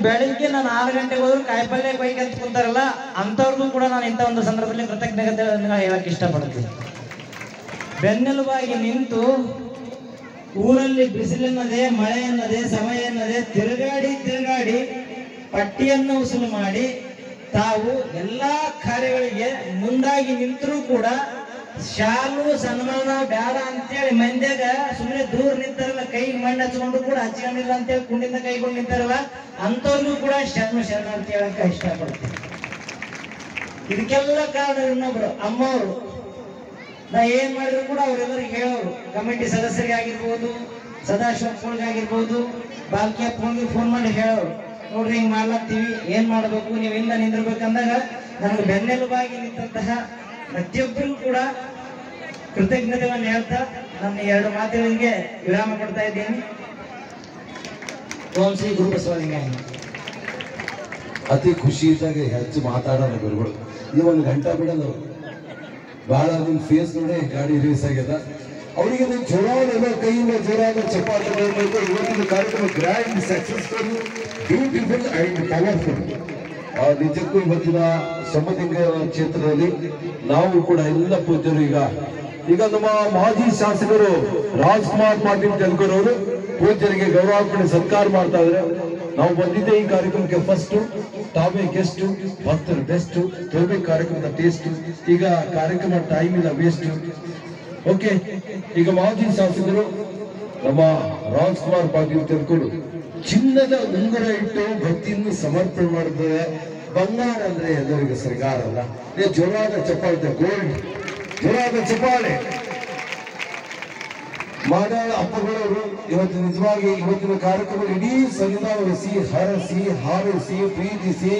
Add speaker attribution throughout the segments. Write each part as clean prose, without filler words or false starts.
Speaker 1: ಬೆಳಿಗ್ಗೆ ನಾನು 6 ಗಂಟೆಗೆ ಹೋದ್ರು ಕಾಯಿಪಲ್ಯ ಕೊಯ್ಕೆ ಅಂತ ಕುಂತಾರಲ್ಲ ಅಂತವ್ರಿಗೂ ಕೂಡ ನಾನು ಇಂಥ ಒಂದು ಸಂದರ್ಭದಲ್ಲಿ ಕೃತಜ್ಞತೆ ಹೇಳಕ್ ಇಷ್ಟಪಡ್ತೀನಿ. ಬೆನ್ನೆಲುಬಾಗಿ ನಿಂತು ಊರಲ್ಲಿ ಬಿಸಿಲೆನ್ನದೆ ಮಳೆ ಎನ್ನದೆ ಸಮಯ ಎನ್ನದೆ ತಿರುಗಾಡಿ ಪಟ್ಟಿಯನ್ನು ವಸೂಲು ಮಾಡಿ ತಾವು ಎಲ್ಲಾ ಕಾರ್ಯಗಳಿಗೆ ಮುಂದಾಗಿ ನಿಂತರೂ ಕೂಡ ಶಾಲು ಸನ್ಮಾನ ಬೇಡ ಅಂತೇಳಿ ಮಂದ್ಯಾಗ ಸುಮ್ಮನೆ ದೂರ ನಿಂತಾರಲ್ಲ, ಕೈ ಮಣ್ಣು ಹಚ್ಕೊಂಡು ಕೂಡ ಹಚ್ಕೊಂಡಿಲ್ಲ ಅಂತೇಳಿ ಕುಂಡಿಂದ ಕೈಗೊಂಡು ನಿಂತಾರಲ್ಲ ಅಂತವ್ರಿಗೂ ಕೂಡ ಶರಣ ಅಂತ ಹೇಳಕ್ ಇಷ್ಟಪಡ್ತೀನಿ. ಇದಕ್ಕೆಲ್ಲ ಕಾರಣ ಇನ್ನೊಬ್ರು ಅಮ್ಮವರು. ನಾ ಏನ್ ಮಾಡಿದ್ರು ಕೂಡ ಅವರೆಲ್ಲರಿಗೆ ಹೇಳೋರು, ಕಮಿಟಿ ಸದಸ್ಯರಿಗೆ ಆಗಿರ್ಬೋದು, ಸದಾಶಿವಪ್ಪಗಳಿಗೆ ಆಗಿರ್ಬೋದು, ಬಾಲ್ಕಿಯಪ್ಪಗಳಿಗೆ ಫೋನ್ ಮಾಡಿ ಹೇಳೋರು, ನೋಡ್ರಿ ಹಿಂಗ್ ಮಾಡ್ಲಾಗ್ತೀವಿ, ಏನ್ ಮಾಡ್ಬೇಕು, ನೀವು ಹಿಂದ ನಿಂದಿರ್ಬೇಕಂದಾಗ ನನಗೆ ಬೆನ್ನೆಲುಬಾಗಿ ನಿಂತಹ ಪ್ರತಿಯೊಬ್ಬರಿಗೂ ಕೂಡ ಕೃತಜ್ಞತೆಗಳನ್ನು ಹೇಳ್ತಾ ನನ್ನ 2 ಮಾತುಗಳಿಗೆ ವಿರಾಮ ಕೊಡ್ತಾ ಇದ್ದೀನಿ. ಓಂ ಶ್ರೀ ಗುರು ಬಸವಲಿಂಗಾಯ.
Speaker 2: ಅತಿ ಖುಷಿ ಇದ್ದಾಗ ಹೆಚ್ಚು ಮಾತಾಡೋಣ ಗುರುಗಳು. ಈ 1 ಗಂಟೆ ಬಿಡಲ್ಲ ಬಹಳ ನಿಮ್ ಫೇಸ್ ನೋಡಿ ಗಾಡಿ ರಿಲೀಸ್ ಆಗ್ಯದ. ಅವರಿಗೆ ಜೋರಾದ ಕೈಯಿಂದ ಜೋರಾದ ಚಪಾತಿ ಇವತ್ತಿನ ಕಾರ್ಯಕ್ರಮ grand successful, beautiful and powerful. ನಿಜಕ್ಕೂ ಇವತ್ತಿನ ಸಮಲಿಂಗ ಕ್ಷೇತ್ರದಲ್ಲಿ ನಾವು ಕೂಡ ಎಲ್ಲ ಪೂಜ್ಯರು ಈಗ ನಮ್ಮ ಮಾಜಿ ಶಾಸಕರು ರಾಜ್ಕುಮಾರ್ ಪಾಟೀಲ್ ತೆಲುಗೂರ್ ಅವರು ಪೂಜ್ಯರಿಗೆ ಗೌರವಾರ್ಪಣೆ ಸತ್ಕಾರ ಮಾಡ್ತಾ ಇದ್ರೆ ನಾವು ಬಂದಿದ್ದೆ ಈ ಕಾರ್ಯಕ್ರಮಕ್ಕೆ ಫಸ್ಟ್. ತಾವೇ ಗೆಸ್ಟ್, ಭಕ್ತರು ಬೆಸ್ಟ್, ತೋರ್ಬೇಕು ಕಾರ್ಯಕ್ರಮದ ಟೇಸ್ಟ್. ಈಗ ಕಾರ್ಯಕ್ರಮ ಟೈಮ್ ಇಲ್ಲ, ವೇಸ್ಟ್. ಓಕೆ, ಈಗ ಮಾಜಿ ಶಾಸಕರು ನಮ್ಮ ರಾಜ್ಕುಮಾರ್ ಪಾಟೀಲ್ ತೆಲುಗೂರ್ ಚಿನ್ನದ ಉಂಗುರ ಇಟ್ಟು ಭಕ್ತಿಯನ್ನು ಸಮರ್ಪಣೆ ಮಾಡಿದ್ರೆ ಬಂಗಾರ ಅಂದ್ರೆ ಎಲ್ಲರಿಗೂ ಸರ್ಕಾರ ಅಲ್ಲ. ಜೋರಾದ ಚಪ್ಪಾಳೆ, ಗೋಲ್ಡ್ ಜೋರಾದ ಚಪ್ಪಾಳೆ. ಮಾಡಾಳ ಅಪ್ಪಗಳವರು ಇವತ್ತು ನಿಜವಾಗಿ ಇವತ್ತಿನ ಕಾರ್ಯಕ್ರಮ ಇಡೀ ಸಂವಿಧಾನಿಸಿ, ಹರಸಿ, ಹಾರೈಸಿ, ಪ್ರೀತಿಸಿ,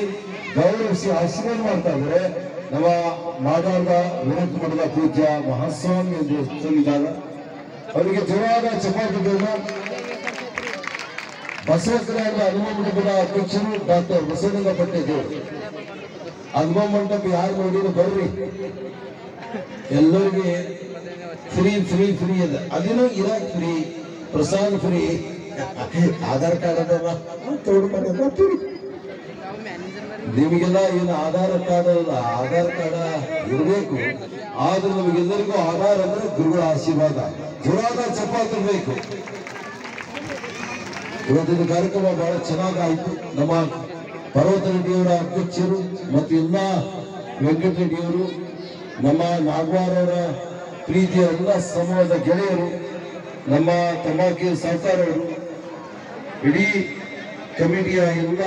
Speaker 2: ಗೌರವಿಸಿ ಆಶೀರ್ವಾದ ಮಾಡ್ತಾ ಇದ್ದಾರೆ ನಮ್ಮ ಮಾಡಾಳದ ವಿನಂತಿ ಮಾಡಿದ ಪೂಜ್ಯ ಮಹಾಸ್ವಾಮಿ ಎಂದು ಸಂವಿಧಾನ ಅವರಿಗೆ ಜೋರಾದ ಚಪ್ಪಾಳೆಗಳನ್ನು. ಬಸವ ಕಲ್ಯಾಣ ಹನುಮ ಮಂಟಪದ ಅಧ್ಯಕ್ಷರು ಡಾಕ್ಟರ್ ಬಸವಲಿಂಗ ಪಟ್ಟೇದೇವರು. ಹನುಮ ಮಂಟಪ ಯಾರು ನೋಡಿದ್ರು ಬರ್ರಿ, ಎಲ್ಲರಿಗೆ ಫ್ರೀ ಫ್ರೀ ಫ್ರೀ ಅದ. ಅದೇನೋ Iraq free, Prasad free, Aadhaar card ಅದಲ್ಲ ತೋಡ್ಕೊಂಡು ನಿಮಗೆಲ್ಲ ಏನು ಆಧಾರ್ ಕಾರ್ಡ್ ಅಲ್ಲ, ಆಧಾರ್ ಕಾರ್ಡ್ ಇರಬೇಕು. ಆದ್ರೂ ನಮಗೆಲ್ಲರಿಗೂ ಆಧಾರ್ ಅಂದ್ರೆ ಗುರುಗಳ ಆಶೀರ್ವಾದ. ಜೋರಾದ ಚಪ್ಪಾಳೆ ಬೇಕು. ಇವತ್ತಿನ ಕಾರ್ಯಕ್ರಮ ಬಹಳ ಚೆನ್ನಾಗಾಯಿತು. ನಮ್ಮ ಪರ್ವತ ರೆಡ್ಡಿಯವರ ಅಧ್ಯಕ್ಷರು ಮತ್ತು ಎಲ್ಲ ವೆಂಕಟರೆಡ್ಡಿಯವರು, ನಮ್ಮ ನಾಗವಾರ ಅವರ ಪ್ರೀತಿಯ ಎಲ್ಲ ಸಮೂಹದ ಗೆಳೆಯರು, ನಮ್ಮ ತಮಾಕಿ ಸರ್ಕಾರವರು, ಇಡೀ ಕಮಿಟಿಯ ಎಲ್ಲ